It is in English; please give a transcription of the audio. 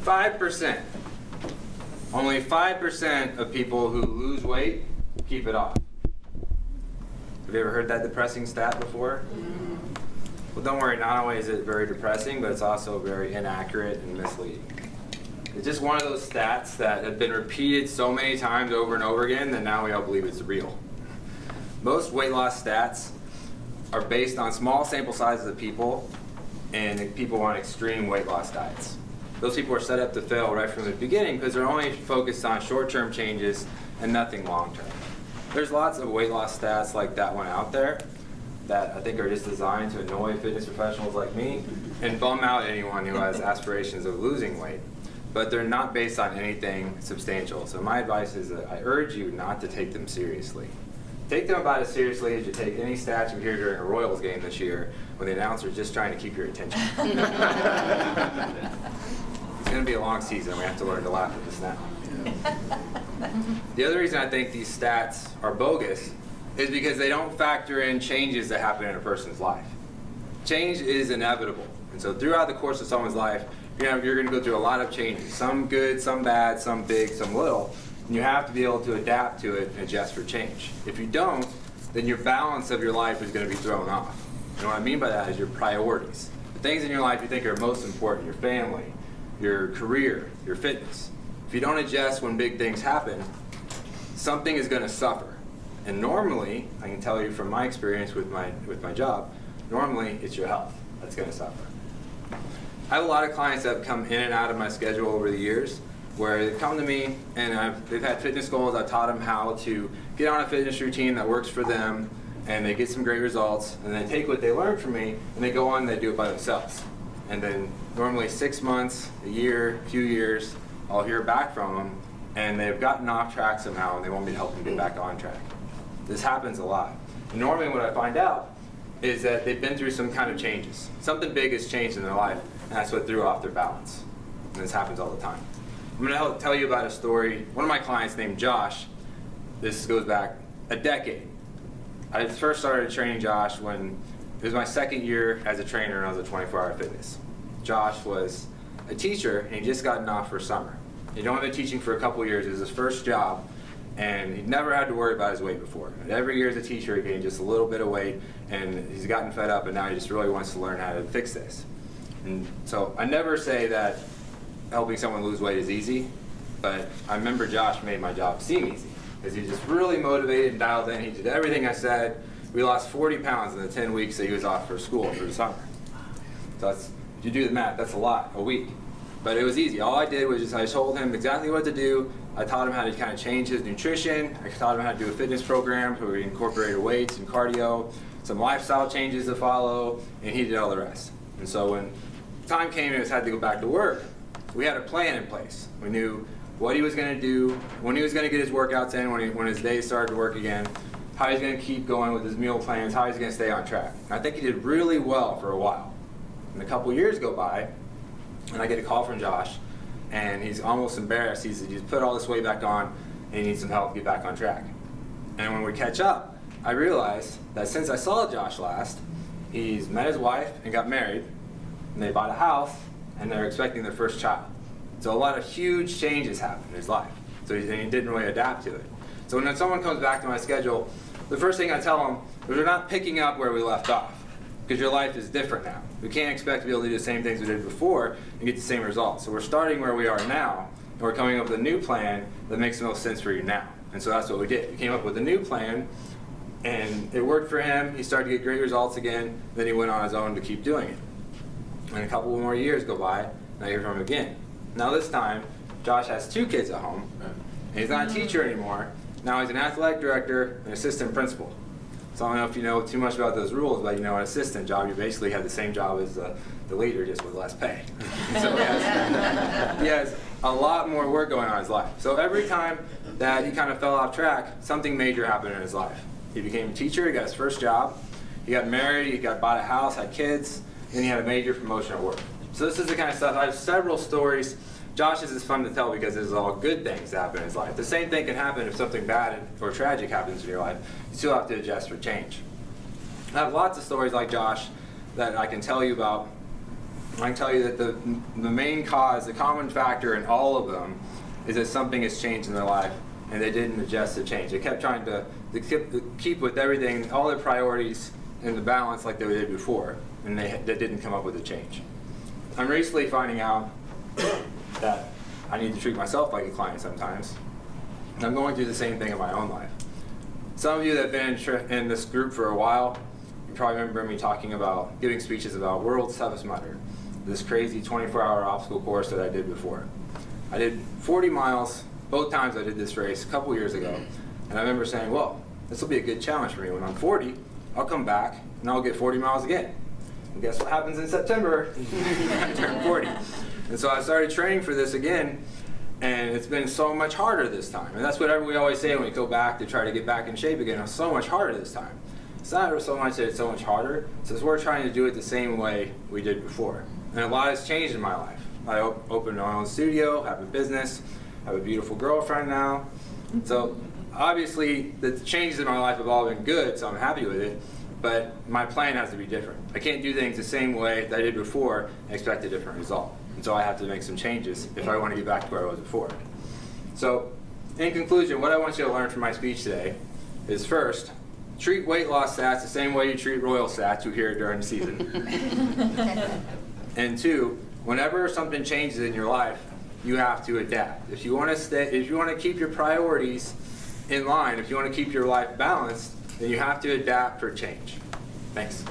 5%. Only 5% of people who lose weight keep it off. Have you ever heard that depressing stat before? Well, don't worry, not only is it very depressing, but it's also very inaccurate and misleading. It's just one of those stats that have been repeated so many times over and over again that now we all believe it's real. Most weight loss stats are based on small sample sizes of people and people on extreme weight loss diets. Those people are set up to fail right from the beginning because they're only focused on short-term changes and nothing long-term. There's lots of weight loss stats like that one out there that I think are just designed to annoy fitness professionals like me and bum out anyone who has aspirations of losing weight. But they're not based on anything substantial. So my advice is that I urge you not to take them seriously. Take them about as seriously as you take any stats you hear during a Royals game this year when the announcer is just trying to keep your attention. It's going to be a long season. We have to learn to laugh at this now. The other reason I think these stats are bogus is because they don't factor in changes that happen in a person's life. Change is inevitable. And so throughout the course of someone's life, you're going to go through a lot of changes. Some good, some bad, some big, some little. And you have to be able to adapt to it and adjust for change. If you don't, then your balance of your life is going to be thrown off. And what I mean by that is your priorities. The things in your life you think are most important, your family, your career, your fitness. If you don't adjust when big things happen, something is going to suffer. And normally, I can tell you from my experience with my job, normally it's your health that's going to suffer. I have a lot of clients that have come in and out of my schedule over the years where they come to me and they've had fitness goals. I taught them how to get on a fitness routine that works for them and they get some great results, and they take what they learned from me and they go on and they do it by themselves. And then normally 6 months, a year, a few years, I'll hear back from them and they've gotten off track somehow and they want me to help them get back on track. This happens a lot. And normally what I find out is that they've been through some kind of changes. Something big has changed in their life, and that's what threw off their balance. And this happens all the time. I'm going to tell you about a story. One of my clients named Josh, this goes back a decade. I first started training Josh when it was my second year as a trainer and I was a 24-hour fitness. Josh was a teacher and he'd just gotten off for summer. He'd only been teaching for a couple years. It was his first job. And he'd never had to worry about his weight before. And every year as a teacher, he gained just a little bit of weight, and he's gotten fed up, and now he just really wants to learn how to fix this. And so I never say that helping someone lose weight is easy, but I remember Josh made my job seem easy, because he was just really motivated and dialed in. He did everything I said. We lost 40 pounds in the 10 weeks that he was off for school for the summer. So if you do the math, that's a lot, a week. But it was easy. All I did was I told him exactly what to do. I taught him how to kind of change his nutrition. I taught him how to do a fitness program where we incorporated weights and cardio, some lifestyle changes to follow, and he did all the rest. And so when time came and it had to go back to work, we had a plan in place. We knew what he was going to do, when he was going to get his workouts in, when his days started to work again, how he's going to keep going with his meal plans, how he's going to stay on track. And I think he did really well for a while. And a couple years go by, and I get a call from Josh, and he's almost embarrassed. He's put all this weight back on, and he needs some help to get back on track. And when we catch up, I realize that since I saw Josh last, he's met his wife and got married, and they bought a house, and they're expecting their first child. So a lot of huge changes happened in his life. So he didn't really adapt to it. So when someone comes back to my schedule, the first thing I tell them is we're not picking up where we left off, because your life is different now. We can't expect to be able to do the same things we did before and get the same results. So we're starting where we are now, and we're coming up with a new plan that makes the most sense for you now. And so that's what we did. We came up with a new plan, and it worked for him. He started to get great results again. Then he went on his own to keep doing it. And a couple more years go by, and I hear from him again. Now this time, Josh has 2 kids at home, and he's not a teacher anymore. Now he's an athletic director and assistant principal. So I don't know if you know too much about those rules, but you know, an assistant job, you basically have the same job as the leader, just with less pay. So he has a lot more work going on in his life. So every time that he kind of fell off track, something major happened in his life. He became a teacher, he got his first job, he got married, he bought a house, had kids, and he had a major promotion at work. So this is the kind of stuff. I have several stories. Josh's is fun to tell because it's all good things that happen in his life. The same thing can happen if something bad or tragic happens in your life. You still have to adjust for change. I have lots of stories like Josh that I can tell you about. I can tell you that the main cause, the common factor in all of them, is that something has changed in their life and they didn't adjust to change. They kept trying to keep with everything, all their priorities in the balance like they did before, and they didn't come up with a change. I'm recently finding out that I need to treat myself like a client sometimes. And I'm going through the same thing in my own life. Some of you that have been in this group for a while, you probably remember me talking about, giving speeches about World's Toughest Mudder, this crazy 24-hour obstacle course that I did before. I did 40 miles, both times I did this race a couple years ago, and I remember saying, well, this will be a good challenge for me. When I'm 40, I'll come back and I'll get 40 miles again. And guess what happens in September? I turn 40. And so I started training for this again, and it's been so much harder this time. And that's what we always say when we go back to try to get back in shape again. It's so much harder this time. It's not so much that it's so much harder, it's just we're trying to do it the same way we did before. And a lot has changed in my life. I opened my own studio, have a business, have a beautiful girlfriend now. So obviously the changes in my life have all been good, so I'm happy with it, but my plan has to be different. I can't do things the same way that I did before and expect a different result. And so I have to make some changes if I want to get back to where I was before. So in conclusion, what I want you to learn from my speech today is, first, treat weight loss stats the same way you treat royal stats you hear during the season. And two, whenever something changes in your life, you have to adapt. If you want to keep your priorities in line, if you want to keep your life balanced, then you have to adapt for change. Thanks.